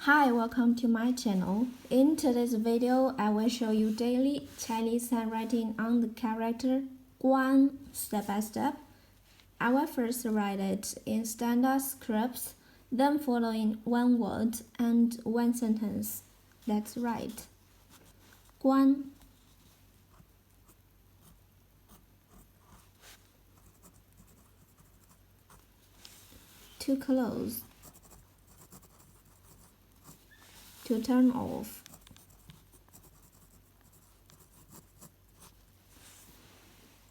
Hi, welcome to my channel. In today's video, I will show you daily Chinese handwriting on the character Guan step by step. I will first write it in standard script, then following one word and one sentence. Let's write. Guan. To close. To turn off.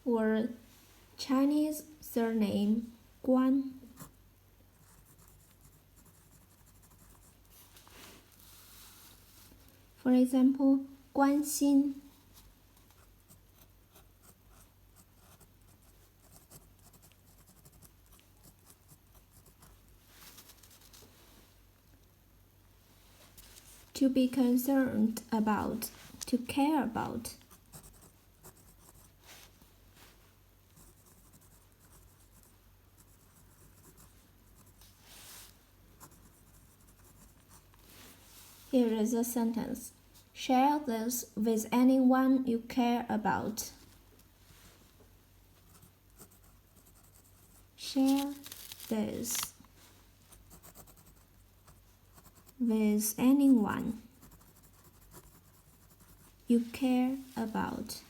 Or Chinese surname Guan. For example, 关心. To be concerned about, to care about. Here is a sentence. Share this with anyone you care about. Share this with anyone you care about.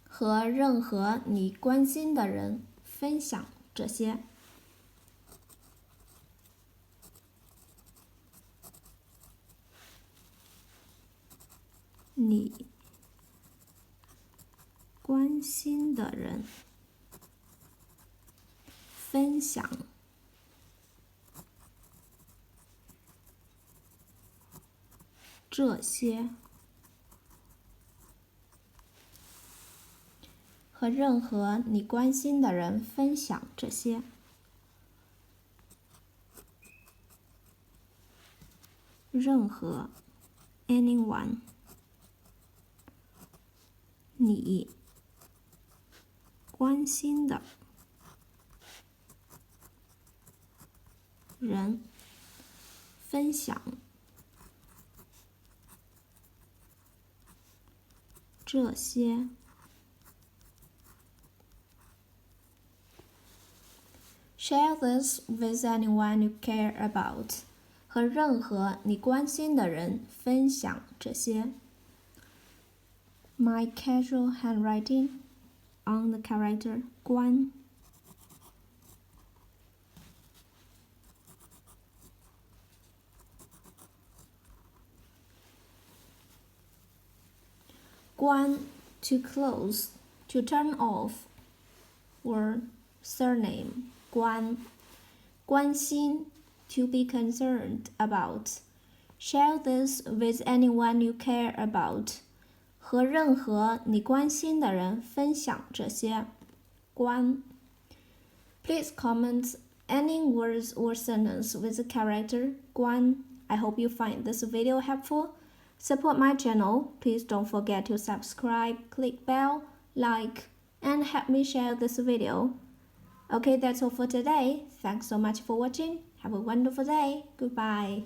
和任何你关心的人分享这些。你关心的人分享这些。和任何你关心的人分享这些。任何 anyone 你关心的人分享这些。Share this with anyone you care about. 和任何你关心的人分享这些。My casual handwriting on the character 关。关 to close, to turn off, or surname 关。关心 to be concerned about. Share this with anyone you care about. 和任何你关心的人分享这些。关。Please comment any words or sentence with the character 关. I hope you find this video helpful. Support my channel. Please don't forget to subscribe, click bell, like, and help me share this video. Okay, that's all for today. Thanks so much for watching. Have a wonderful day. Goodbye.